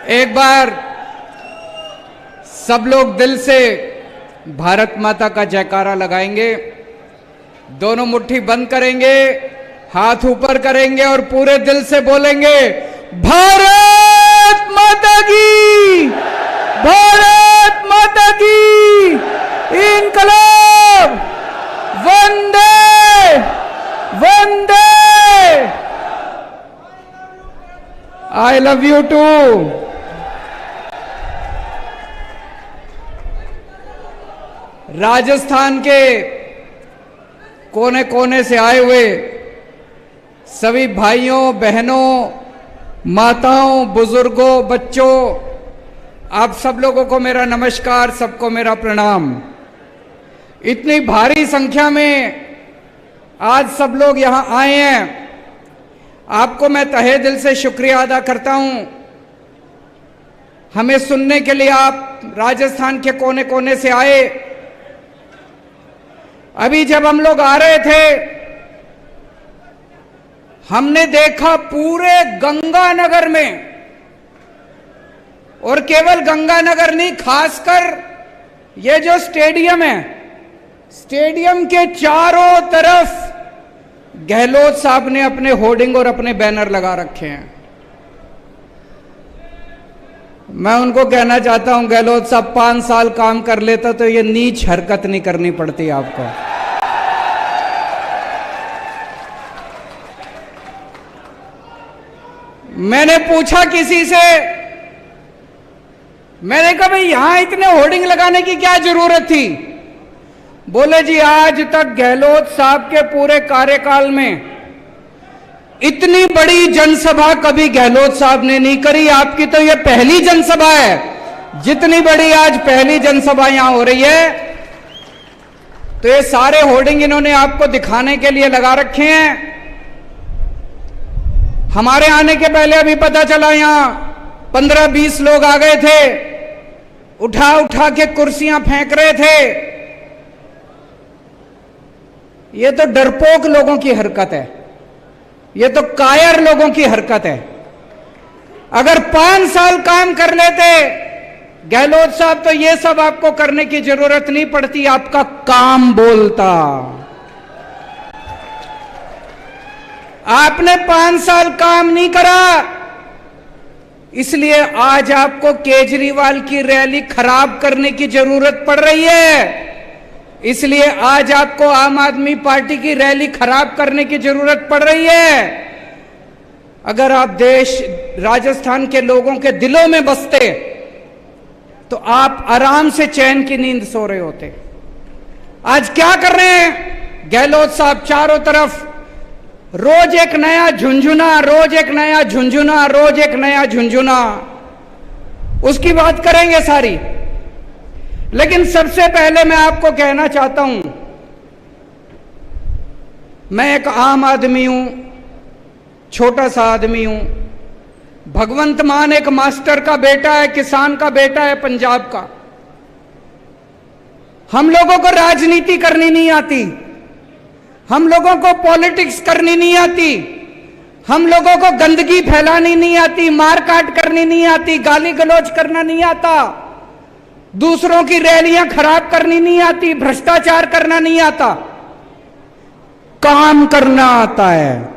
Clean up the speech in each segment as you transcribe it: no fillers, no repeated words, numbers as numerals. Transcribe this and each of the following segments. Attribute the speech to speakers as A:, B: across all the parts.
A: एक बार सब लोग दिल से भारत माता का जयकारा लगाएंगे। दोनों मुट्ठी बंद करेंगे, हाथ ऊपर करेंगे और पूरे दिल से बोलेंगे, भारत माता की, भारत माता की, इंकलाब, वंदे वंदे। I love you too. Rajasthan के कोने कोने से आए हुए सभी भाइयों बहनों, माताओं, बुजुर्गों, बच्चों, आप सब लोगों को मेरा नमस्कार, सबको मेरा प्रणाम। इतनी भारी संख्या में आज सब लोग यहां आए हैं, आपको मैं तहे दिल से शुक्रिया अदा करता हूं। हमें सुनने के लिए आप राजस्थान के कोने कोने से आए। अभी जब हम लोग आ रहे थे, हमने देखा पूरे गंगानगर में, और केवल गंगानगर नहीं, खासकर ये जो स्टेडियम है, स्टेडियम के चारों तरफ गहलोत साहब ने अपने होर्डिंग और अपने बैनर लगा रखे हैं। मैं उनको कहना चाहता हूं, गहलोत साहब 5 साल काम कर लेता तो ये नीच हरकत नहीं करनी पड़ती आपको। मैंने पूछा किसी से, मैंने कहा भाई यहां इतने होर्डिंग लगाने की क्या जरूरत थी? बोले जी आज तक गहलोत साहब के पूरे कार्यकाल में इतनी बड़ी जनसभा कभी गहलोत साहब ने नहीं करी। आपकी तो ये पहली जनसभा है। जितनी बड़ी आज पहली जनसभा यहां हो रही है, तो ये सारे होर्डिंग इन्होंने आपको दिखाने के लिए लगा रखे हैं। हमारे आने के पहले अभी पता चला यहां 15-20 लोग आ गए थे, उठा उठा के कुर्सियां फेंक रहे थे। ये तो डरपोक लोगों की हरकत है, ये तो कायर लोगों की हरकत है। अगर 5 साल काम कर लेते गहलोत साहब तो ये सब आपको करने की जरूरत नहीं पड़ती, आपका काम बोलता। आपने 5 साल काम नहीं करा, इसलिए आज आपको केजरीवाल की रैली खराब करने की जरूरत पड़ रही है। इसलिए आज आपको आम आदमी पार्टी की रैली खराब करने की जरूरत पड़ रही है। अगर आप देश राजस्थान के लोगों के दिलों में बसते तो आप आराम से चैन की नींद सो रहे होते। आज क्या कर रहे हैं गहलोत साहब? चारों तरफ रोज एक नया झुंझुना, रोज एक नया झुंझुना, रोज एक नया झुंझुना, उसकी बात करेंगे सारी। लेकिन सबसे पहले मैं आपको कहना चाहता हूं, मैं एक आम आदमी हूं, छोटा सा आदमी हूं। भगवंत मान एक मास्टर का बेटा है, किसान का बेटा है, पंजाब का। हम लोगों को राजनीति करनी नहीं आती, हम लोगों को पॉलिटिक्स करनी नहीं आती, हम लोगों को गंदगी फैलानी नहीं आती, मारकाट करनी नहीं आती, गाली गलौज करना नहीं आता, दूसरों की रैलियां खराब करनी नहीं आती, भ्रष्टाचार करना नहीं आता, काम करना आता है।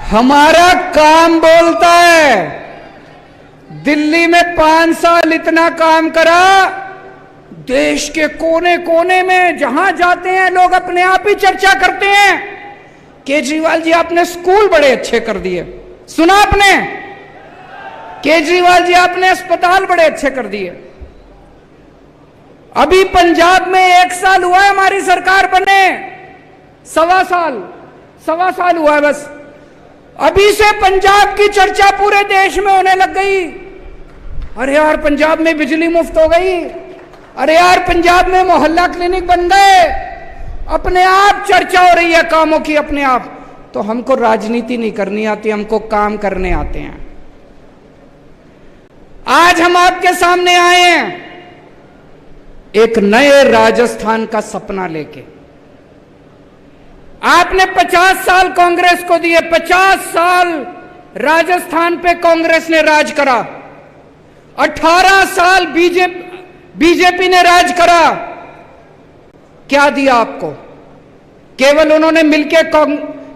A: हमारा काम बोलता है। दिल्ली में 5 साल इतना काम करा, देश के कोने कोने में जहां जाते हैं लोग अपने आप ही चर्चा करते हैं, केजरीवाल जी आपने स्कूल बड़े अच्छे कर दिए। सुना आपने? केजरीवाल जी आपने अस्पताल बड़े अच्छे कर दिए। अभी पंजाब में 1 साल हुआ है हमारी सरकार बने, सवा साल हुआ है बस। अभी से पंजाब की चर्चा पूरे देश में होने लग गई। अरे यार पंजाब में बिजली मुफ्त हो गई, अरे यार पंजाब में मोहल्ला क्लिनिक बन गए। अपने आप चर्चा हो रही है कामों की, अपने आप। तो हमको राजनीति नहीं करनी आती, हमको काम करने आते हैं। आज हम आपके सामने आए हैं एक नए राजस्थान का सपना लेके। आपने 50 साल कांग्रेस को दिए, 50 साल राजस्थान पे कांग्रेस ने राज करा, 18 साल बीजेपी ने राज करा। क्या दिया आपको? केवल उन्होंने मिलकर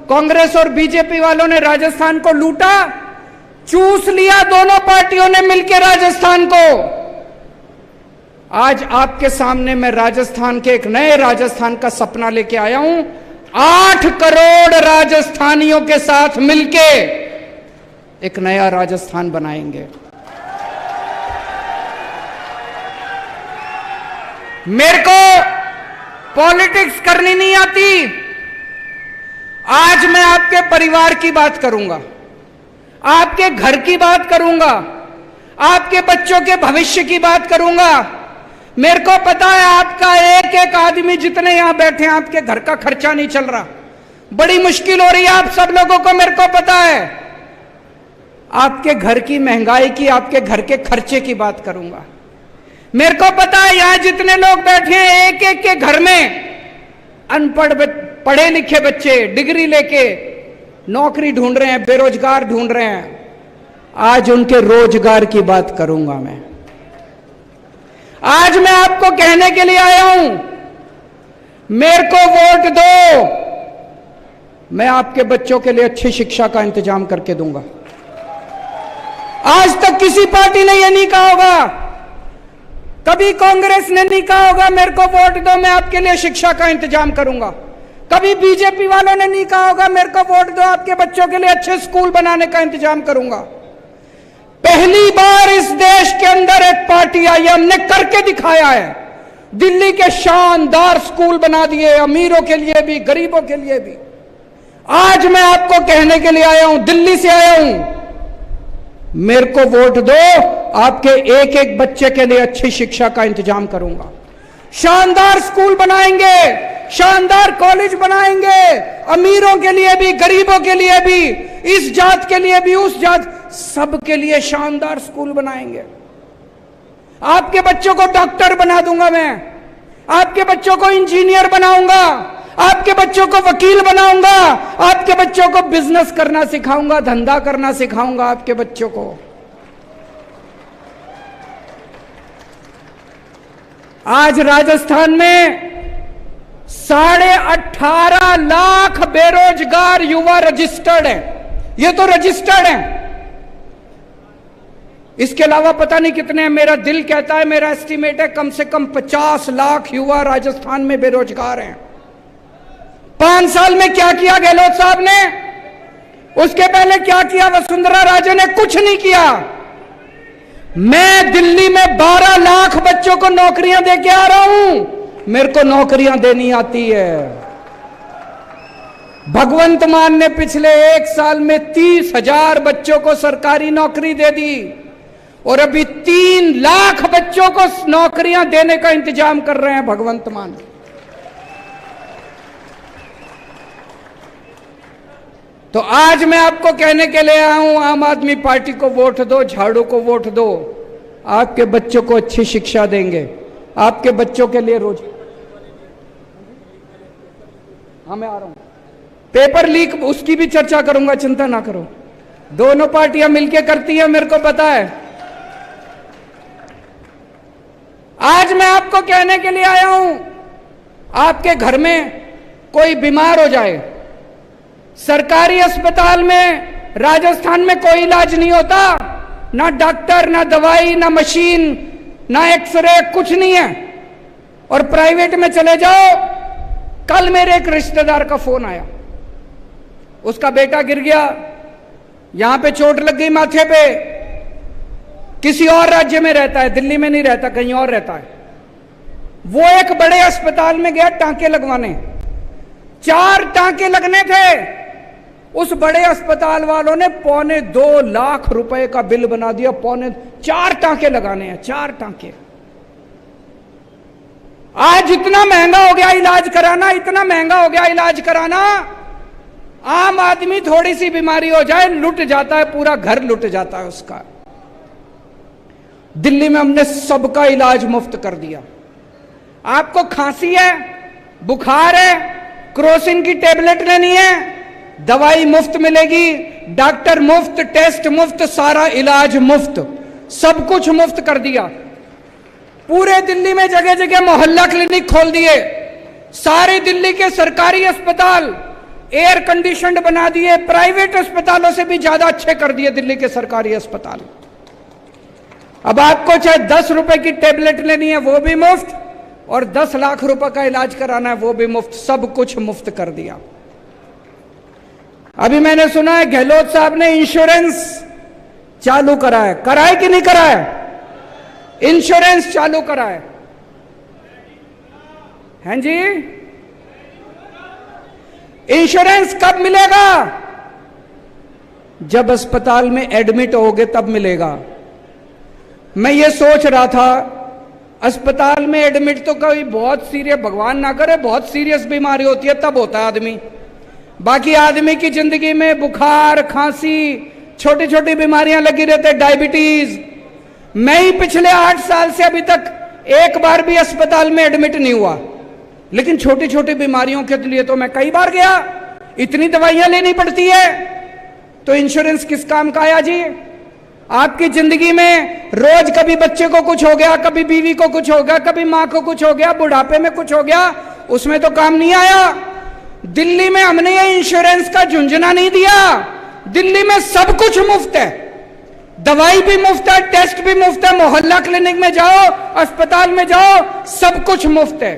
A: कांग्रेस और बीजेपी वालों ने राजस्थान को लूटा, चूस लिया दोनों पार्टियों ने मिलकर राजस्थान को। आज आपके सामने मैं राजस्थान के एक नए राजस्थान का सपना लेके आया हूं। 8 करोड़ राजस्थानियों के साथ मिलके एक नया राजस्थान बनाएंगे। मेरे को पॉलिटिक्स करनी नहीं आती। आज मैं आपके परिवार की बात करूंगा, आपके घर की बात करूंगा, आपके बच्चों के भविष्य की बात करूंगा। मेरे को पता है आपका एक एक आदमी जितने यहां बैठे हैं, आपके घर का खर्चा नहीं चल रहा, बड़ी मुश्किल हो रही है आप सब लोगों को, मेरे को पता है। आपके घर की महंगाई की, आपके घर के खर्चे की बात करूंगा। मेरे को पता है यहां जितने लोग बैठे हैं, एक एक के घर में अनपढ़ पढ़े लिखे बच्चे डिग्री लेके नौकरी ढूंढ रहे हैं, बेरोजगार ढूंढ रहे हैं। आज उनके रोजगार की बात करूंगा मैं। आज मैं आपको कहने के लिए आया हूं, मेरे को वोट दो, मैं आपके बच्चों के लिए अच्छी शिक्षा का इंतजाम करके दूंगा। आज तक किसी पार्टी ने यह नहीं कहा होगा, कभी कांग्रेस ने नहीं कहा होगा मेरे को वोट दो मैं आपके लिए शिक्षा का इंतजाम करूंगा। कभी बीजेपी वालों ने नहीं कहा होगा मेरे को वोट दो आपके बच्चों के लिए अच्छे स्कूल बनाने का इंतजाम करूंगा। पहली बार इस देश के अंदर एक पार्टी आई, हमने करके दिखाया है। दिल्ली के शानदार स्कूल बना दिए, अमीरों के लिए भी गरीबों के लिए भी। आज मैं आपको कहने के लिए आया हूं, दिल्ली से आया हूं, मेरे को वोट दो, आपके एक एक बच्चे के लिए अच्छी शिक्षा का इंतजाम करूंगा। शानदार स्कूल बनाएंगे, शानदार कॉलेज बनाएंगे, अमीरों के लिए भी गरीबों के लिए भी, इस जात के लिए भी उस जात, सबके लिए शानदार स्कूल बनाएंगे। आपके बच्चों को डॉक्टर बना दूंगा मैं, आपके बच्चों को इंजीनियर बनाऊंगा, आपके बच्चों को वकील बनाऊंगा, आपके बच्चों को बिजनेस करना सिखाऊंगा, धंधा करना सिखाऊंगा आपके बच्चों को। आज राजस्थान में 18.5 लाख बेरोजगार युवा रजिस्टर्ड हैं। ये तो रजिस्टर्ड हैं, इसके अलावा पता नहीं कितने हैं। मेरा दिल कहता है, मेरा एस्टीमेट है, कम से कम 50 लाख युवा राजस्थान में बेरोजगार हैं। 5 साल में क्या किया गहलोत साहब ने, उसके पहले क्या किया वसुंधरा राजे ने? कुछ नहीं किया। मैं दिल्ली में 12 लाख बच्चों को नौकरियां देके आ रहा हूं, मेरे को नौकरियां देनी आती है। भगवंत मान ने पिछले 1 साल में 30,000 बच्चों को सरकारी नौकरी दे दी और अभी 3 लाख बच्चों को नौकरियां देने का इंतजाम कर रहे हैं भगवंत मान। तो आज मैं आपको कहने के लिए आया हूं, आम आदमी पार्टी को वोट दो, झाड़ू को वोट दो, आपके बच्चों को अच्छी शिक्षा देंगे, आपके बच्चों के लिए रोज। हाँ मैं आ रहा हूं, पेपर लीक उसकी भी चर्चा करूंगा, चिंता ना करो। दोनों पार्टियां मिलकर करती हैं, मेरे को पता है। आज मैं आपको कहने के लिए आया हूं, आपके घर में कोई बीमार हो जाए, सरकारी अस्पताल में राजस्थान में कोई इलाज नहीं होता, ना डॉक्टर, ना दवाई, ना मशीन, ना एक्सरे, कुछ नहीं है। और प्राइवेट में चले जाओ। कल मेरे एक रिश्तेदार का फोन आया, उसका बेटा गिर गया, यहां पे चोट लग गई माथे पे, किसी और राज्य में रहता है, दिल्ली में नहीं रहता, कहीं और रहता है। वो एक बड़े अस्पताल में गया टांके लगवाने, 4 टांके लगने थे। उस बड़े अस्पताल वालों ने 2.25 लाख रुपए का बिल बना दिया। 4 टांके लगाने हैं, 4 टांके। आज इतना महंगा हो गया इलाज कराना, इतना महंगा हो गया इलाज कराना। आम आदमी थोड़ी सी बीमारी हो जाए लुट जाता है, पूरा घर लुट जाता है उसका। दिल्ली में हमने सबका इलाज मुफ्त कर दिया। आपको खांसी है, बुखार है, क्रोसिन की टेबलेट लेनी है, दवाई मुफ्त मिलेगी, डॉक्टर मुफ्त, टेस्ट मुफ्त, सारा इलाज मुफ्त, सब कुछ मुफ्त कर दिया। पूरे दिल्ली में जगह जगह मोहल्ला क्लिनिक खोल दिए, सारे दिल्ली के सरकारी अस्पताल एयर कंडीशनड बना दिए, प्राइवेट अस्पतालों से भी ज्यादा अच्छे कर दिए दिल्ली के सरकारी अस्पताल। अब आपको चाहे 10 रुपए की टेबलेट लेनी है वो भी मुफ्त, और 10 लाख रुपए का इलाज कराना है वो भी मुफ्त, सब कुछ मुफ्त कर दिया। अभी मैंने सुना है गहलोत साहब ने इंश्योरेंस चालू करा है, कराए कि नहीं कराए? इंश्योरेंस चालू कराए हैं जी। इंश्योरेंस कब मिलेगा? जब अस्पताल में एडमिट होगे तब मिलेगा। मैं ये सोच रहा था, अस्पताल में एडमिट तो कभी बहुत सीरियस, भगवान ना करे बहुत सीरियस बीमारी होती है तब होता है आदमी, बाकी आदमी की जिंदगी में बुखार, खांसी, छोटी छोटी बीमारियां लगी रहती है, डायबिटीज। मैं ही पिछले 8 साल से अभी तक एक बार भी अस्पताल में एडमिट नहीं हुआ, लेकिन छोटी छोटी बीमारियों के लिए तो मैं कई बार गया। इतनी दवाइयां लेनी पड़ती है, तो इंश्योरेंस किस काम का आया जी? आपकी जिंदगी में रोज कभी बच्चे को कुछ हो गया, कभी बीवी को कुछ हो गया, कभी मां को कुछ हो गया, बुढ़ापे में कुछ हो गया, उसमें तो काम नहीं आया। दिल्ली में हमने ये इंश्योरेंस का झुंझुना नहीं दिया। दिल्ली में सब कुछ मुफ्त है, दवाई भी मुफ्त है, टेस्ट भी मुफ्त है, मोहल्ला क्लिनिक में जाओ, अस्पताल में जाओ, सब कुछ मुफ्त है।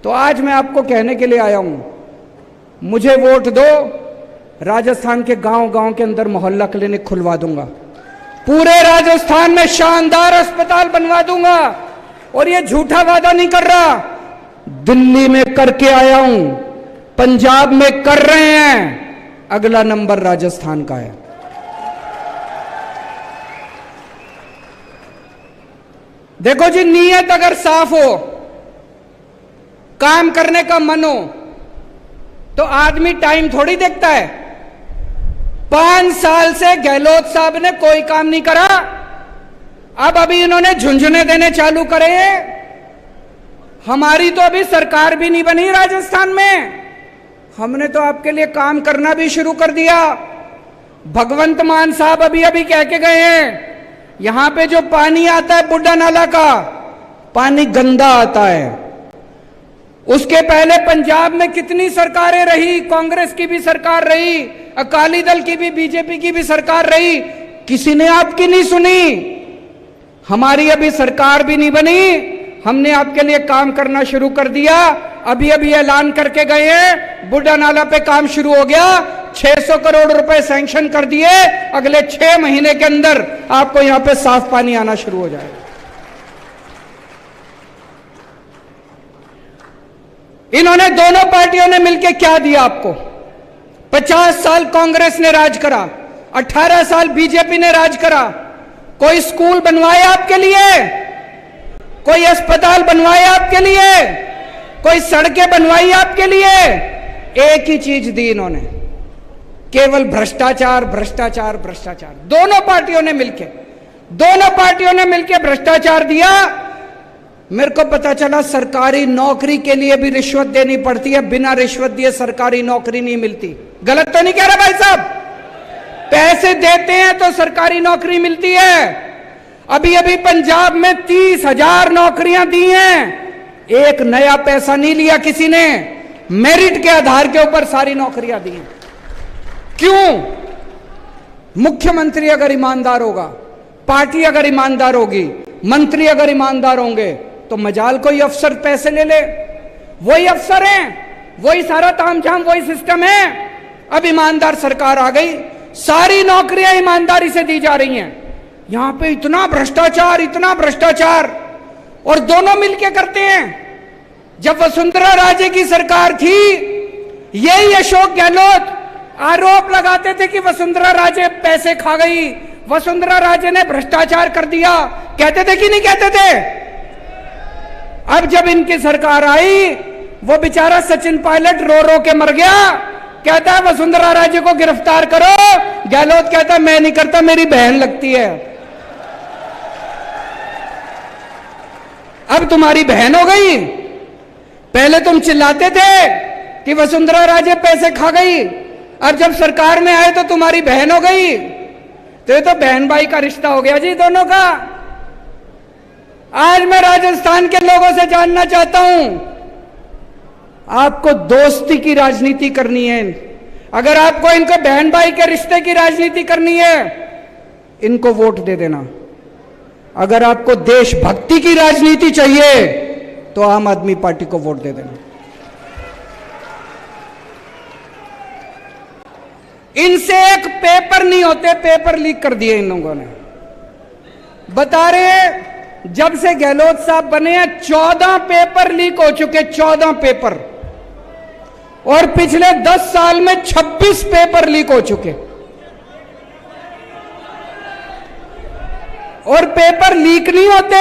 A: तो आज मैं आपको कहने के लिए आया हूं, मुझे वोट दो, राजस्थान के गांव गांव के अंदर मोहल्ला क्लिनिक खुलवा दूंगा, पूरे राजस्थान में शानदार अस्पताल बनवा दूंगा। और ये झूठा वादा नहीं कर रहा, दिल्ली में करके आया हूं, पंजाब में कर रहे हैं, अगला नंबर राजस्थान का है। देखो जी, नीयत अगर साफ हो, काम करने का मन हो, तो आदमी टाइम थोड़ी देखता है। 5 साल से गहलोत साहब ने कोई काम नहीं करा, अब अभी इन्होंने झुंझुने देने चालू करे हैं। हमारी तो अभी सरकार भी नहीं बनी राजस्थान में, हमने तो आपके लिए काम करना भी शुरू कर दिया। भगवंत मान साहब अभी अभी कह के गए हैं, यहां पे जो पानी आता है बुड्ढा नाला का, पानी गंदा आता है। उसके पहले पंजाब में कितनी सरकारें रही, कांग्रेस की भी सरकार रही, अकाली दल की भी, बीजेपी की भी सरकार रही, किसी ने आपकी नहीं सुनी। हमारी अभी सरकार भी नहीं बनी, हमने आपके लिए काम करना शुरू कर दिया। अभी अभी ऐलान करके गए हैं, बुड्ढा नाला पे काम शुरू हो गया, 600 करोड़ रुपए सैंक्शन कर दिए, अगले 6 महीने के अंदर आपको यहां पे साफ पानी आना शुरू हो जाएगा। इन्होंने दोनों पार्टियों ने मिलकर क्या दिया आपको? 50 साल कांग्रेस ने राज करा, 18 साल बीजेपी ने राज करा। कोई स्कूल बनवाए आपके लिए? कोई अस्पताल बनवाए आपके लिए? कोई सड़कें बनवाई आपके लिए? एक ही चीज दी इन्होंने, केवल भ्रष्टाचार, भ्रष्टाचार, भ्रष्टाचार। दोनों पार्टियों ने मिलकर भ्रष्टाचार दिया। मेरे को पता चला सरकारी नौकरी के लिए भी रिश्वत देनी पड़ती है, बिना रिश्वत दिए सरकारी नौकरी नहीं मिलती। गलत तो नहीं कह रहा भाई साहब? पैसे देते हैं तो सरकारी नौकरी मिलती है। अभी अभी पंजाब में 30,000 नौकरियां दी हैं, एक नया पैसा नहीं लिया किसी ने, मेरिट के आधार के ऊपर सारी नौकरियां दी हैं। क्यों? मुख्यमंत्री अगर ईमानदार होगा, पार्टी अगर ईमानदार होगी, मंत्री अगर ईमानदार होंगे, तो मजाल कोई अफसर पैसे ले ले। वही अफसर हैं, वही सारा तामझाम, वही सिस्टम है। अब ईमानदार सरकार आ गई, सारी नौकरियां ईमानदारी से दी जा रही हैं। यहां पे इतना भ्रष्टाचार, इतना भ्रष्टाचार, और दोनों मिलके करते हैं। जब वसुंधरा राजे की सरकार थी, यही अशोक गहलोत आरोप लगाते थे कि वसुंधरा राजे पैसे खा गई, वसुंधरा राजे ने भ्रष्टाचार कर दिया, कहते थे कि नहीं कहते थे? अब जब इनकी सरकार आई, वो बेचारा सचिन पायलट रो रो के मर गया, कहता है वसुंधरा राजे को गिरफ्तार करो। गहलोत कहता है मैं नहीं करता, मेरी बहन लगती है। अब तुम्हारी बहन हो गई। पहले तुम चिल्लाते थे कि वसुंधरा राजे पैसे खा गई, अब जब सरकार में आए तो तुम्हारी बहन हो गई, तो ये तो बहन भाई का रिश्ता हो गया जी दोनों का। आज मैं राजस्थान के लोगों से जानना चाहता हूं, आपको दोस्ती की राजनीति करनी है, अगर आपको इनको बहन भाई के रिश्ते की राजनीति करनी है, इनको वोट दे देना। अगर आपको देशभक्ति की राजनीति चाहिए तो आम आदमी पार्टी को वोट दे देना। इनसे एक पेपर नहीं होते, पेपर लीक कर दिए इन लोगों ने। बता रहे जब से गहलोत साहब बने हैं 14 पेपर लीक हो चुके, 14 पेपर, और पिछले 10 साल में 26 पेपर लीक हो चुके। और पेपर लीक नहीं होते,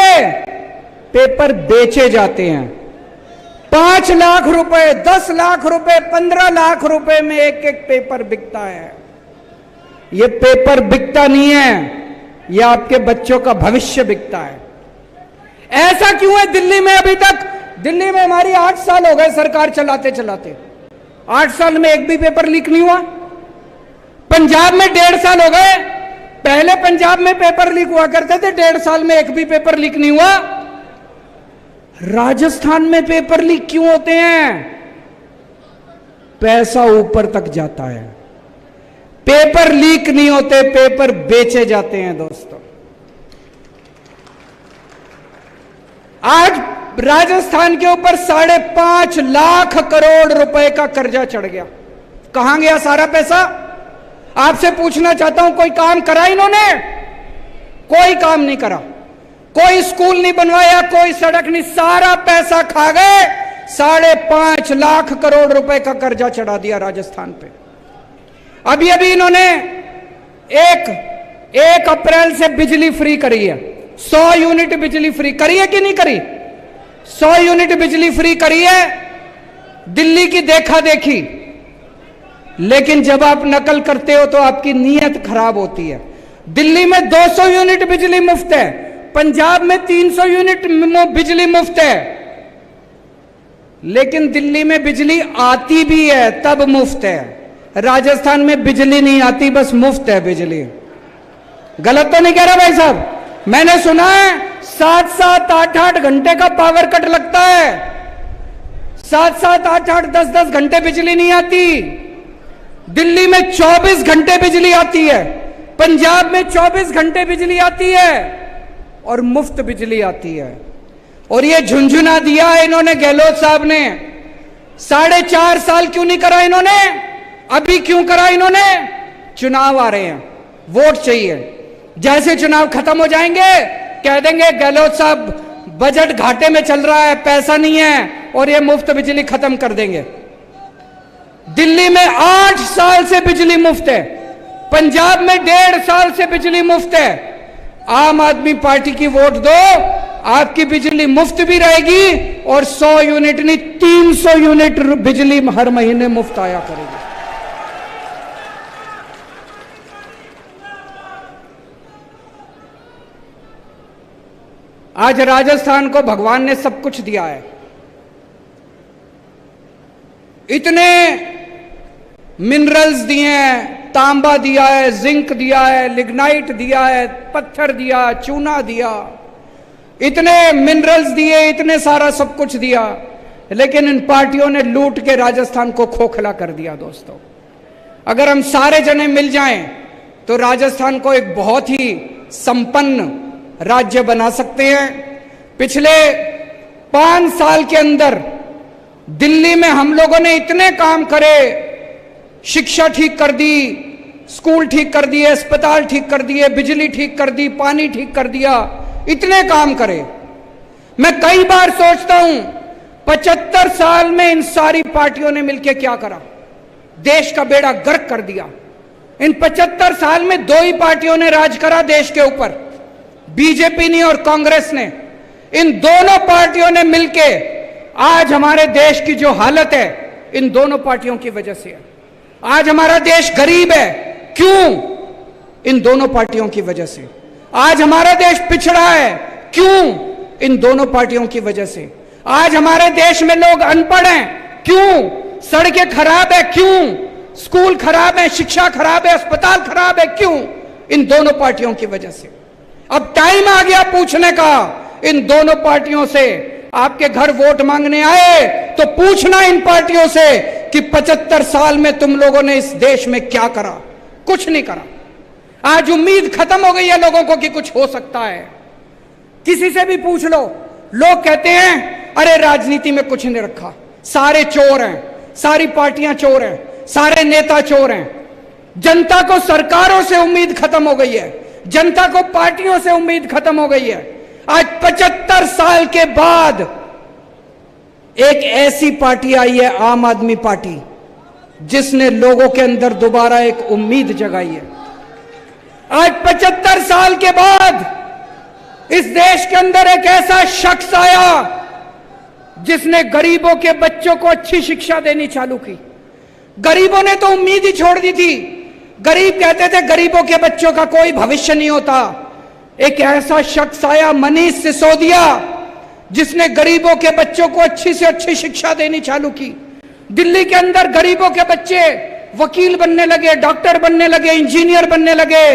A: पेपर बेचे जाते हैं। 5 लाख रुपए, 10 लाख रुपए, 15 लाख रुपए में एक एक पेपर बिकता है। ये पेपर बिकता नहीं है, ये आपके बच्चों का भविष्य बिकता है। ऐसा क्यों है दिल्ली में? अभी तक दिल्ली में हमारी 8 साल हो गए सरकार चलाते चलाते, 8 साल में एक भी पेपर लीक नहीं हुआ। पंजाब में 1.5 साल हो गए, पहले पंजाब में पेपर लीक हुआ करते थे, 1.5 साल में एक भी पेपर लीक नहीं हुआ। राजस्थान में पेपर लीक क्यों होते हैं? पैसा ऊपर तक जाता है। पेपर लीक नहीं होते, पेपर बेचे जाते हैं दोस्तों। आज राजस्थान के ऊपर 5.5 लाख करोड़ रुपए का कर्जा चढ़ गया। कहां गया सारा पैसा? आपसे पूछना चाहता हूं, कोई काम करा इन्होंने? कोई काम नहीं करा, कोई स्कूल नहीं बनवाया, कोई सड़क नहीं, सारा पैसा खा गए। 5.5 लाख करोड़ रुपए का कर्जा चढ़ा दिया राजस्थान पे। अभी अभी इन्होंने 1 अप्रैल से बिजली फ्री करी है, 100 यूनिट बिजली फ्री करी है कि नहीं करी? 100 यूनिट बिजली फ्री करी है, दिल्ली की देखा देखी। लेकिन जब आप नकल करते हो तो आपकी नीयत खराब होती है। दिल्ली में 200 यूनिट बिजली मुफ्त है, पंजाब में 300 यूनिट बिजली मुफ्त है। लेकिन दिल्ली में बिजली आती भी है तब मुफ्त है, राजस्थान में बिजली नहीं आती, बस मुफ्त है बिजली। गलत तो नहीं कह रहा भाई साहब? मैंने सुना है 7-7, 8-8 घंटे का पावर कट लगता है, 7-7, 8-8, 10-10 घंटे बिजली नहीं आती। दिल्ली में 24 घंटे बिजली आती है, पंजाब में 24 घंटे बिजली आती है और मुफ्त बिजली आती है। और ये झुंझुना दिया है इन्होंने, गहलोत साहब ने। 4.5 साल क्यों नहीं करा इन्होंने? अभी क्यों करा इन्होंने? चुनाव आ रहे हैं, वोट चाहिए। जैसे चुनाव खत्म हो जाएंगे कह देंगे गहलोत साहब बजट घाटे में चल रहा है, पैसा नहीं है, और ये मुफ्त बिजली खत्म कर देंगे। दिल्ली में 8 साल से बिजली मुफ्त है, पंजाब में 1.5 साल से बिजली मुफ्त है। आम आदमी पार्टी की वोट दो, आपकी बिजली मुफ्त भी रहेगी और 100 यूनिट नहीं 300 यूनिट बिजली हर महीने मुफ्त आया करेगी। आज राजस्थान को भगवान ने सब कुछ दिया है, इतने मिनरल्स दिए हैं, तांबा दिया है, जिंक दिया है, लिग्नाइट दिया है, पत्थर दिया, चूना दिया, इतने मिनरल्स दिए, इतने सारा सब कुछ दिया, लेकिन इन पार्टियों ने लूट के राजस्थान को खोखला कर दिया। दोस्तों, अगर हम सारे जने मिल जाएं तो राजस्थान को एक बहुत ही संपन्न राज्य बना सकते हैं। पिछले 5 साल के अंदर दिल्ली में हम लोगों ने इतने काम करे, शिक्षा ठीक कर दी, स्कूल ठीक कर दिए, अस्पताल ठीक कर दिए, बिजली ठीक कर दी, पानी ठीक कर दिया, इतने काम करे। मैं कई बार सोचता हूं 75 साल में इन सारी पार्टियों ने मिलकर क्या करा? देश का बेड़ा गर्क कर दिया। इन 75 साल में 2 ही पार्टियों ने राज करा देश के ऊपर, बीजेपी ने और कांग्रेस ने। इन दोनों पार्टियों ने मिलके आज हमारे देश की जो हालत है, इन दोनों पार्टियों की वजह से है। आज हमारा देश गरीब है, क्यों? इन दोनों पार्टियों की वजह से। आज हमारा देश पिछड़ा है, क्यों? इन दोनों पार्टियों की वजह से। आज हमारे देश में लोग अनपढ़ हैं, क्यों? सड़कें खराब है, क्यों? स्कूल खराब है, शिक्षा खराब है, अस्पताल खराब है। क्यों? इन दोनों पार्टियों की वजह से। अब टाइम आ गया पूछने का इन दोनों पार्टियों से। आपके घर वोट मांगने आए तो पूछना इन पार्टियों से कि 75 साल में तुम लोगों ने इस देश में क्या करा? कुछ नहीं करा। आज उम्मीद खत्म हो गई है लोगों को कि कुछ हो सकता है। किसी से भी पूछ लो, लोग कहते हैं अरे राजनीति में कुछ नहीं रखा, सारे चोर हैं, सारी पार्टियां चोर हैं, सारे नेता चोर हैं। जनता को सरकारों से उम्मीद खत्म हो गई है, जनता को पार्टियों से उम्मीद खत्म हो गई है। आज 75 साल के बाद एक ऐसी पार्टी आई है, आम आदमी पार्टी, जिसने लोगों के अंदर दोबारा एक उम्मीद जगाई है। आज 75 साल के बाद इस देश के अंदर एक ऐसा शख्स आया जिसने गरीबों के बच्चों को अच्छी शिक्षा देनी चालू की। गरीबों ने तो उम्मीद ही छोड़ दी थी। गरीब कहते थे गरीबों के बच्चों का कोई भविष्य नहीं होता। एक ऐसा शख्स आया, मनीष सिसोदिया, जिसने गरीबों के बच्चों को अच्छी से अच्छी शिक्षा देनी चालू की। दिल्ली के अंदर गरीबों के बच्चे वकील बनने लगे, डॉक्टर बनने लगे, इंजीनियर बनने लगे।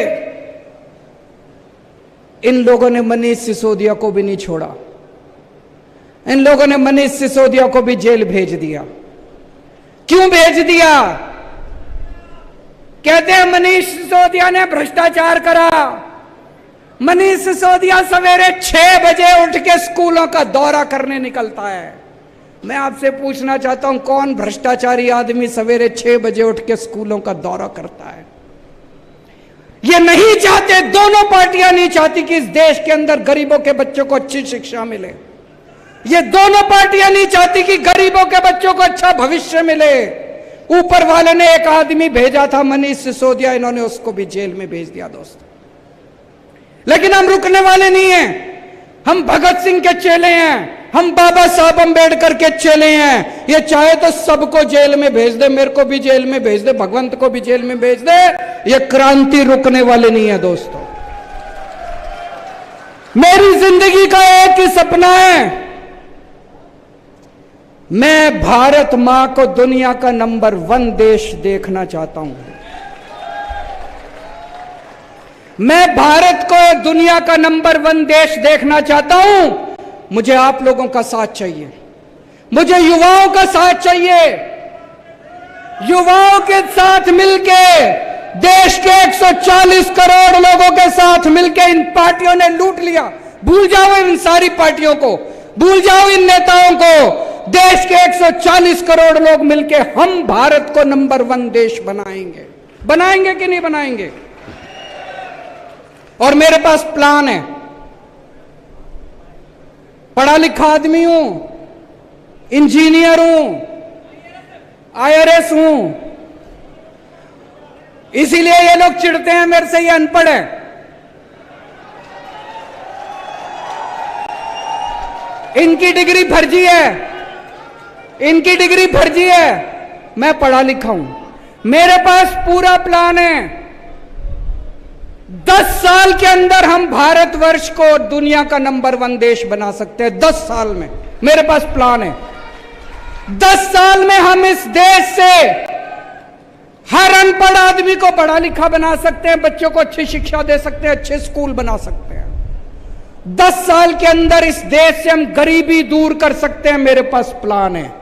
A: इन लोगों ने मनीष सिसोदिया को भी नहीं छोड़ा। इन लोगों ने मनीष सिसोदिया को भी जेल भेज दिया। क्यों भेज दिया? कहते हैं मनीष सिसोदिया ने भ्रष्टाचार करा। मनीष सिसोदिया सवेरे 6 बजे उठ के स्कूलों का दौरा करने निकलता है। मैं आपसे पूछना चाहता हूं, कौन भ्रष्टाचारी आदमी सवेरे 6 बजे उठ के स्कूलों का दौरा करता है? ये नहीं चाहते, दोनों पार्टियां नहीं चाहती कि इस देश के अंदर गरीबों के बच्चों को अच्छी शिक्षा मिले। ये दोनों पार्टियां नहीं चाहती कि गरीबों के बच्चों को अच्छा भविष्य मिले। ऊपर वाले ने एक आदमी भेजा था, मनीष सिसोदिया, इन्होंने उसको भी जेल में भेज दिया दोस्तों। लेकिन हम रुकने वाले नहीं हैं। हम भगत सिंह के चेले हैं, हम बाबा साहब अम्बेडकर के चेले हैं। ये चाहे तो सबको जेल में भेज दे, मेरे को भी जेल में भेज दे, भगवंत को भी जेल में भेज दे। ये क्रांति रुकने वाले नहीं है दोस्तों। मेरी जिंदगी का एक ही सपना है, मैं भारत मां को दुनिया का नंबर 1 देश देखना चाहता हूं। मैं भारत को दुनिया का नंबर 1 देश देखना चाहता हूं। मुझे आप लोगों का साथ चाहिए, मुझे युवाओं का साथ चाहिए। युवाओं के साथ मिलके, देश के 140 करोड़ लोगों के साथ मिलके इन पार्टियों ने लूट लिया। भूल जाओ इन सारी पार्टियों को, भूल जाओ इन नेताओं को। देश के 140 करोड़ लोग मिलके हम भारत को नंबर 1 देश बनाएंगे। बनाएंगे कि नहीं बनाएंगे? और मेरे पास प्लान है। पढ़ा लिखा आदमी हूं, इंजीनियर हूं, IRS हूं। इसीलिए ये लोग चिढ़ते हैं मेरे से, ये अनपढ़ है। इनकी डिग्री फर्जी है, इनकी डिग्री फर्जी है। मैं पढ़ा लिखा हूं, मेरे पास पूरा प्लान है। 10 साल के अंदर हम भारतवर्ष को दुनिया का नंबर 1 देश बना सकते हैं। 10 साल में मेरे पास प्लान है। 10 साल में हम इस देश से हर अनपढ़ आदमी को पढ़ा लिखा बना सकते हैं, बच्चों को अच्छी शिक्षा दे सकते हैं, अच्छे स्कूल बना सकते हैं। 10 साल के अंदर इस देश से हम गरीबी दूर कर सकते हैं। मेरे पास प्लान है।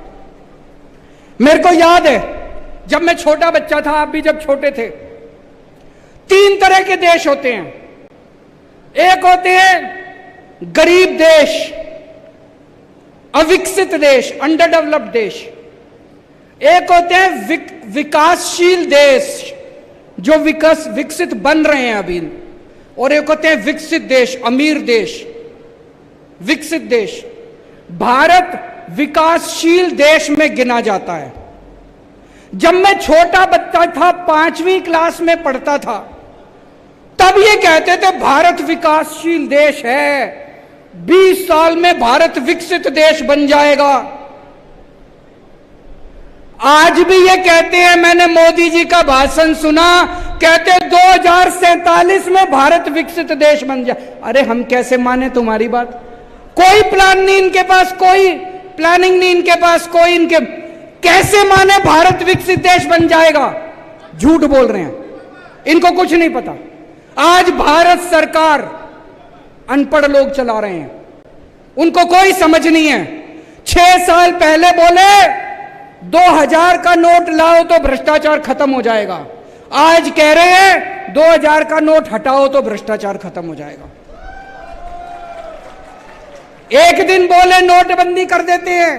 A: मेरे को याद है जब मैं छोटा बच्चा था, आप भी जब छोटे थे, 3 तरह के देश होते हैं। एक होते हैं गरीब देश, अविकसित देश, अंडर डेवलप्ड देश। एक होते हैं विकासशील देश, जो विकसित बन रहे हैं अभी। और एक होते हैं विकसित देश, अमीर देश, विकसित देश। भारत विकासशील देश में गिना जाता है। जब मैं छोटा बच्चा था, 5वीं क्लास में पढ़ता था, तब ये कहते थे भारत विकासशील देश है, 20 साल में भारत विकसित देश बन जाएगा। आज भी ये कहते हैं, मैंने मोदी जी का भाषण सुना, कहते 2047 में भारत विकसित देश बन जाए। अरे हम कैसे माने तुम्हारी बात? कोई प्लान नहीं इनके पास, कोई प्लानिंग नहीं इनके पास, कोई इनके कैसे माने भारत विकसित देश बन जाएगा? झूठ बोल रहे हैं, इनको कुछ नहीं पता। आज भारत सरकार अनपढ़ लोग चला रहे हैं, उनको कोई समझ नहीं है। 6 साल पहले बोले 2000 का नोट लाओ तो भ्रष्टाचार खत्म हो जाएगा, आज कह रहे हैं 2000 का नोट हटाओ तो भ्रष्टाचार खत्म हो जाएगा। एक दिन बोले नोटबंदी कर देते हैं।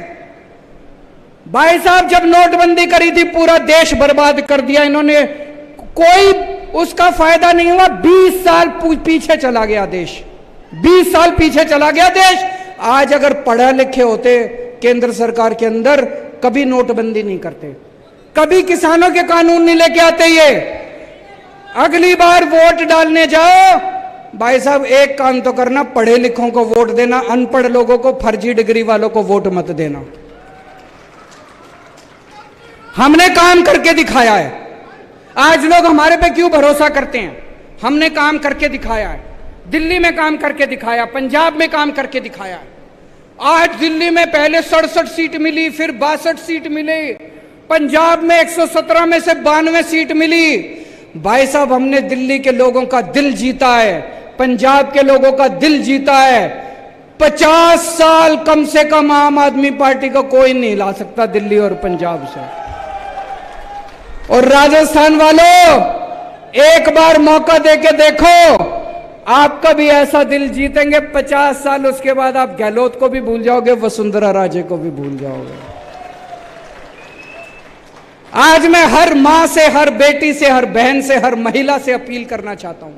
A: भाई साहब, जब नोटबंदी करी थी पूरा देश बर्बाद कर दिया इन्होंने, कोई उसका फायदा नहीं हुआ। 20 साल पीछे चला गया देश, 20 साल पीछे चला गया देश। आज अगर पढ़े लिखे होते केंद्र सरकार के अंदर, कभी नोटबंदी नहीं करते, कभी किसानों के कानून नहीं लेके आते। ये अगली बार वोट डालने जाओ, भाई साहब एक काम तो करना, पढ़े लिखों को वोट देना, अनपढ़ लोगों को, फर्जी डिग्री वालों को वोट मत देना। हमने काम करके दिखाया है। आज लोग हमारे पे क्यों भरोसा करते हैं? हमने काम करके दिखाया है। दिल्ली में काम करके दिखाया, पंजाब में काम करके दिखाया है। आज दिल्ली में पहले 67 सीट मिली, फिर 62 सीट मिली, पंजाब में 117 में से 92 सीट मिली। भाई साहब, हमने दिल्ली के लोगों का दिल जीता है, पंजाब के लोगों का दिल जीता है। 50 साल कम से कम आम आदमी पार्टी को कोई नहीं ला सकता दिल्ली और पंजाब से। और राजस्थान वालों, एक बार मौका देके देखो, आपका भी ऐसा दिल जीतेंगे 50 साल, उसके बाद आप गहलोत को भी भूल जाओगे, वसुंधरा राजे को भी भूल जाओगे। आज मैं हर मां से, हर बेटी से, हर बहन से, हर महिला से अपील करना चाहता हूं,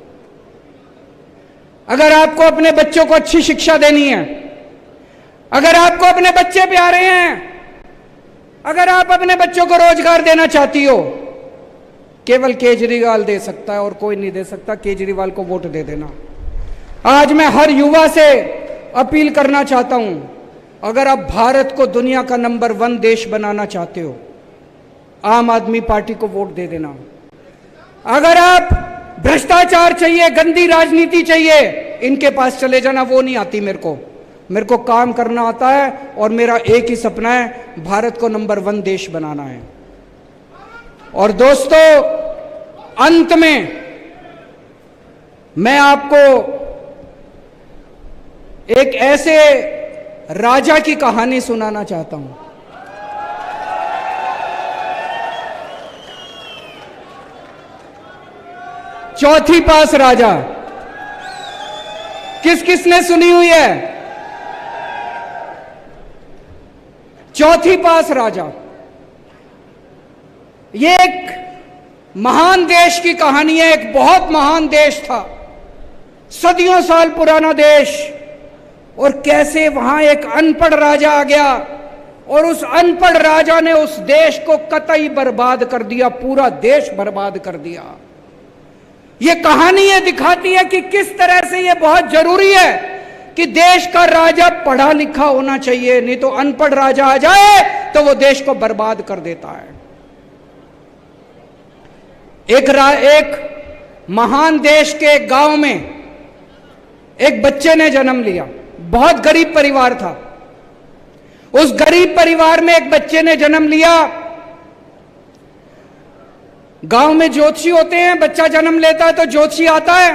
A: अगर आपको अपने बच्चों को अच्छी शिक्षा देनी है, अगर आपको अपने बच्चे प्यारे हैं, अगर आप अपने बच्चों को रोजगार देना चाहती हो, केवल केजरीवाल दे सकता है और कोई नहीं दे सकता। केजरीवाल को वोट दे देना। आज मैं हर युवा से अपील करना चाहता हूं, अगर आप भारत को दुनिया का नंबर 1 देश बनाना चाहते हो, आम आदमी पार्टी को वोट दे देना। अगर आप भ्रष्टाचार चाहिए, गंदी राजनीति चाहिए, इनके पास चले जाना, वो नहीं आती मेरे को काम करना आता है और मेरा एक ही सपना है, भारत को नंबर 1 देश बनाना है। और दोस्तों, अंत में मैं आपको एक ऐसे राजा की कहानी सुनाना चाहता हूं। चौथी पास राजा, किस किसने सुनी हुई है? चौथी पास राजा, ये एक महान देश की कहानी है। एक बहुत महान देश था, सदियों साल पुराना देश, और कैसे वहां एक अनपढ़ राजा आ गया और उस अनपढ़ राजा ने उस देश को कतई बर्बाद कर दिया, पूरा देश बर्बाद कर दिया। ये कहानी ये दिखाती है कि किस तरह से ये बहुत जरूरी है कि देश का राजा पढ़ा लिखा होना चाहिए, नहीं तो अनपढ़ राजा आ जाए तो वो देश को बर्बाद कर देता है। एक महान देश के एक गांव में एक बच्चे ने जन्म लिया। बहुत गरीब परिवार था। उस गरीब परिवार में एक बच्चे ने जन्म लिया। गांव में ज्योतिषी होते हैं, बच्चा जन्म लेता है तो ज्योतिषी आता है।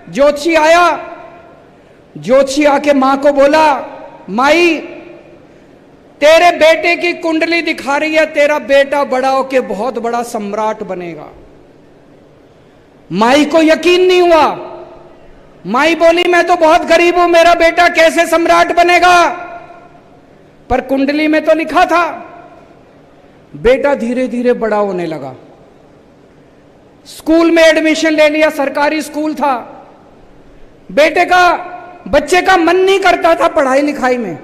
A: ज्योतिषी आया, ज्योतिषी आके मां को बोला, माई तेरे बेटे की कुंडली दिखा रही है, तेरा बेटा बड़ा होके बहुत बड़ा सम्राट बनेगा। माई को यकीन नहीं हुआ। माई बोली, मैं तो बहुत गरीब हूं, मेरा बेटा कैसे सम्राट बनेगा? पर कुंडली में तो लिखा था। बेटा धीरे धीरे बड़ा होने लगा। स्कूल में एडमिशन ले लिया, सरकारी स्कूल था। बच्चे का मन नहीं करता था पढ़ाई लिखाई में।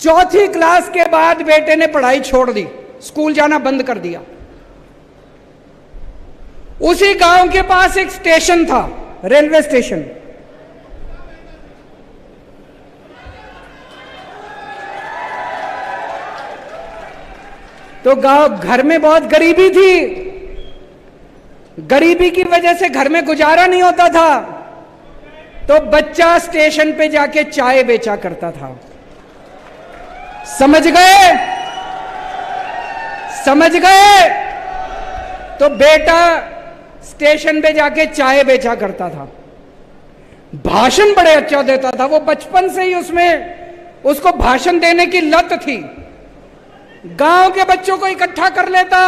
A: चौथी क्लास के बाद बेटे ने पढ़ाई छोड़ दी, स्कूल जाना बंद कर दिया। उसी गांव के पास एक स्टेशन था, रेलवे स्टेशन। तो घर में बहुत गरीबी थी। गरीबी की वजह से घर में गुजारा नहीं होता था, तो बच्चा स्टेशन पे जाके चाय बेचा करता था। समझ गए? समझ गए? तो बेटा स्टेशन पे जाके चाय बेचा करता था, भाषण बड़े अच्छा देता था। वो बचपन से ही उसमें उसको भाषण देने की लत थी। गांव के बच्चों को इकट्ठा कर लेता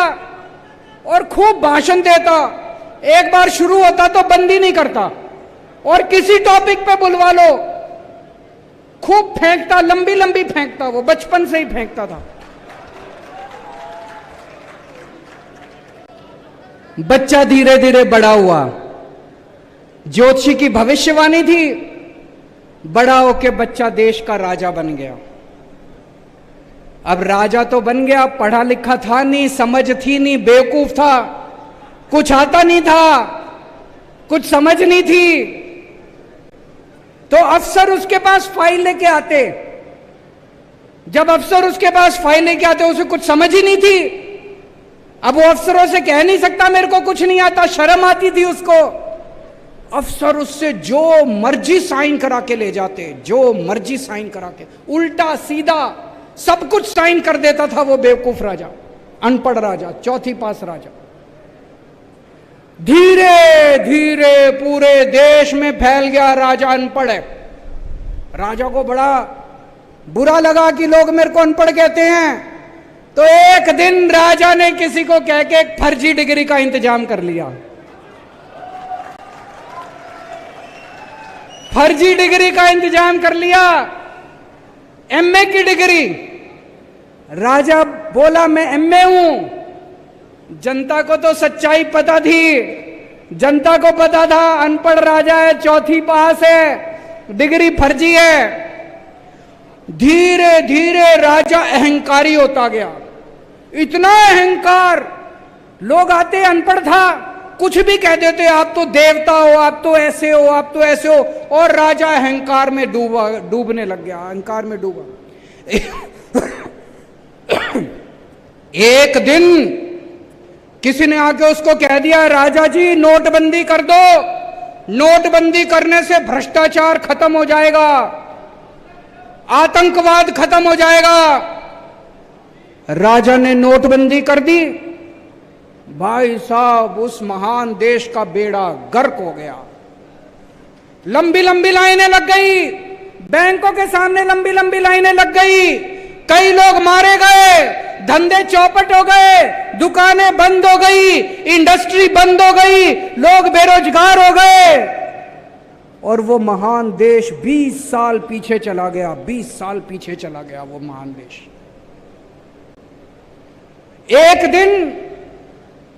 A: और खूब भाषण देता। एक बार शुरू होता तो बंद ही नहीं करता, और किसी टॉपिक पे बुलवा लो खूब फेंकता, लंबी लंबी फेंकता। वो बचपन से ही फेंकता था। बच्चा धीरे धीरे बड़ा हुआ। ज्योतिषी की भविष्यवाणी थी, बड़ा होके बच्चा देश का राजा बन गया। अब राजा तो बन गया, पढ़ा लिखा था नहीं, समझ थी नहीं, बेवकूफ था, कुछ आता नहीं था, कुछ समझ नहीं थी। तो अफसर उसके पास फाइल लेके आते। जब अफसर उसके पास फाइल लेके आते, उसे कुछ समझ ही नहीं थी। अब वो अफसरों से कह नहीं सकता मेरे को कुछ नहीं आता, शर्म आती थी उसको। अफसर उससे जो मर्जी साइन करा के ले जाते, जो मर्जी साइन करा के, उल्टा सीधा सब कुछ साइन कर देता था वो बेवकूफ राजा, अनपढ़ राजा, चौथी पास राजा। धीरे धीरे पूरे देश में फैल गया राजा अनपढ़ है। राजा को बड़ा बुरा लगा कि लोग मेरे को अनपढ़ कहते हैं। तो एक दिन राजा ने किसी को कह के एक फर्जी डिग्री का इंतजाम कर लिया। फर्जी डिग्री का इंतजाम कर लिया, एमए की डिग्री। राजा बोला मैं एमए हूं। जनता को तो सच्चाई पता थी, जनता को पता था अनपढ़ राजा है, चौथी पास है, डिग्री फर्जी है। धीरे धीरे राजा अहंकारी होता गया, इतना अहंकार, लोग आते अनपढ़ था, कुछ भी कह देते, आप तो देवता हो, आप तो ऐसे हो, आप तो ऐसे हो। और राजा अहंकार में डूबने लग गया, अहंकार में डूबा। एक दिन किसी ने आके उसको कह दिया, राजा जी नोटबंदी कर दो, नोटबंदी करने से भ्रष्टाचार खत्म हो जाएगा, आतंकवाद खत्म हो जाएगा। राजा ने नोटबंदी कर दी। भाई साहब, उस महान देश का बेड़ा गर्क हो गया। लंबी लंबी लाइनें लग गई, बैंकों के सामने लंबी लंबी लाइनें लग गई, कई लोग मारे गए, धंधे चौपट हो गए, दुकानें बंद हो गई, इंडस्ट्री बंद हो गई, लोग बेरोजगार हो गए। और वो महान देश 20 साल पीछे चला गया, 20 साल पीछे चला गया वो महान देश। एक दिन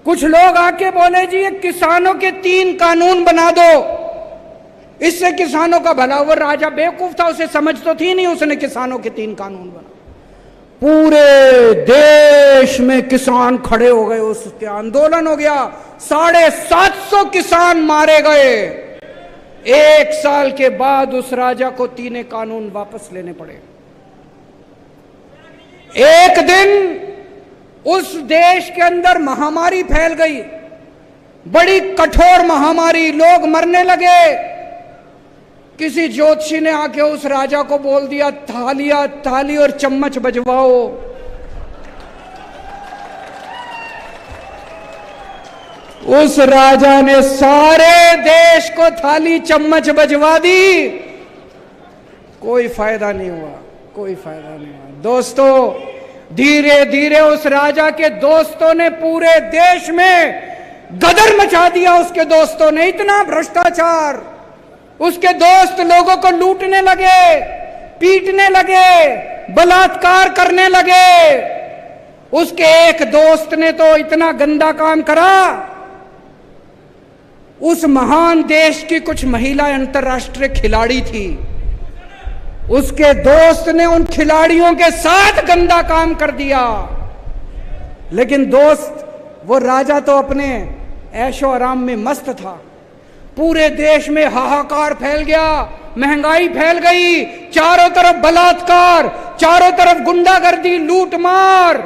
A: कुछ लोग आके बोले जी ये किसानों के 3 कानून बना दो, इससे किसानों का भला। वो राजा बेवकूफ था, उसे समझ तो थी नहीं, उसने किसानों के 3 कानून बना। पूरे देश में किसान खड़े हो गए, उसके आंदोलन हो गया, 750 किसान मारे गए। 1 साल के बाद उस राजा को 3 कानून वापस लेने पड़े। एक दिन उस देश के अंदर महामारी फैल गई, बड़ी कठोर महामारी, लोग मरने लगे। किसी ज्योतिषी ने आके उस राजा को बोल दिया, थाली और चम्मच बजवाओ। उस राजा ने सारे देश को थाली चम्मच बजवा दी, कोई फायदा नहीं हुआ, कोई फायदा नहीं हुआ। दोस्तों, धीरे धीरे उस राजा के दोस्तों ने पूरे देश में गदर मचा दिया। उसके दोस्तों ने इतना भ्रष्टाचार, उसके दोस्त लोगों को लूटने लगे, पीटने लगे, बलात्कार करने लगे। उसके एक दोस्त ने तो इतना गंदा काम करा, उस महान देश की कुछ महिला अंतर्राष्ट्रीय खिलाड़ी थी, उसके दोस्त ने उन खिलाड़ियों के साथ गंदा काम कर दिया। लेकिन दोस्त, वो राजा तो अपने ऐशो आराम में मस्त था। पूरे देश में हाहाकार फैल गया, महंगाई फैल गई, चारों तरफ बलात्कार, चारों तरफ गुंडागर्दी, लूटमार।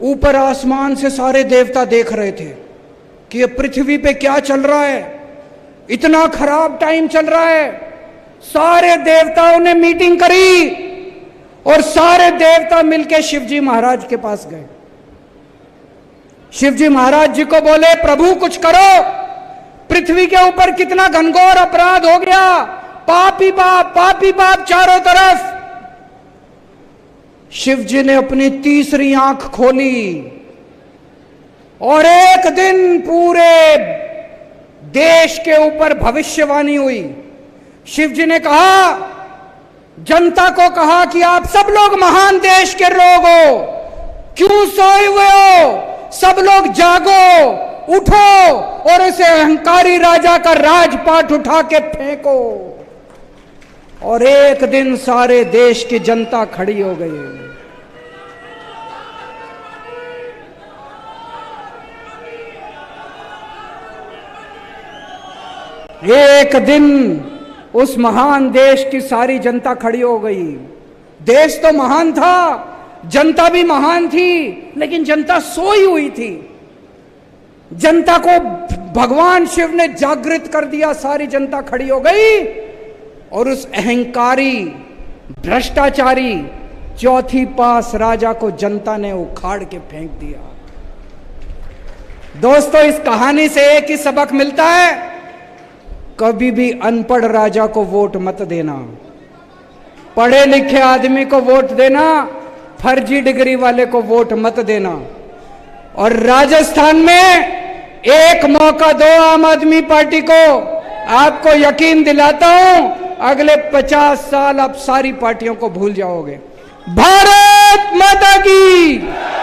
A: ऊपर आसमान से सारे देवता देख रहे थे कि ये पृथ्वी पे क्या चल रहा है, इतना खराब टाइम चल रहा है। सारे देवताओं ने मीटिंग करी और सारे देवता मिलकर शिवजी महाराज के पास गए। शिव जी महाराज जी को बोले, प्रभु कुछ करो, पृथ्वी के ऊपर कितना घनघोर अपराध हो गया, पाप ही पाप चारों तरफ। शिव जी ने अपनी तीसरी आंख खोली और एक दिन पूरे देश के ऊपर भविष्यवाणी हुई। शिव जी ने कहा, जनता को कहा कि आप सब लोग महान देश के लोग हो, क्यों सोए हुए हो, सब लोग जागो, उठो और इसे अहंकारी राजा का राजपाट उठा के फेंको। और एक दिन सारे देश की जनता खड़ी हो गई। एक दिन उस महान देश की सारी जनता खड़ी हो गई। देश तो महान था, जनता भी महान थी, लेकिन जनता सोई हुई थी। जनता को भगवान शिव ने जागृत कर दिया, सारी जनता खड़ी हो गई और उस अहंकारी भ्रष्टाचारी चौथी पास राजा को जनता ने उखाड़ के फेंक दिया। दोस्तों, इस कहानी से एक ही सबक मिलता है, कभी भी अनपढ़ राजा को वोट मत देना, पढ़े लिखे आदमी को वोट देना, फर्जी डिग्री वाले को वोट मत देना। और राजस्थान में एक मौका दो आम आदमी पार्टी को, आपको यकीन दिलाता हूं अगले 50 साल आप सारी पार्टियों को भूल जाओगे। भारत माता की।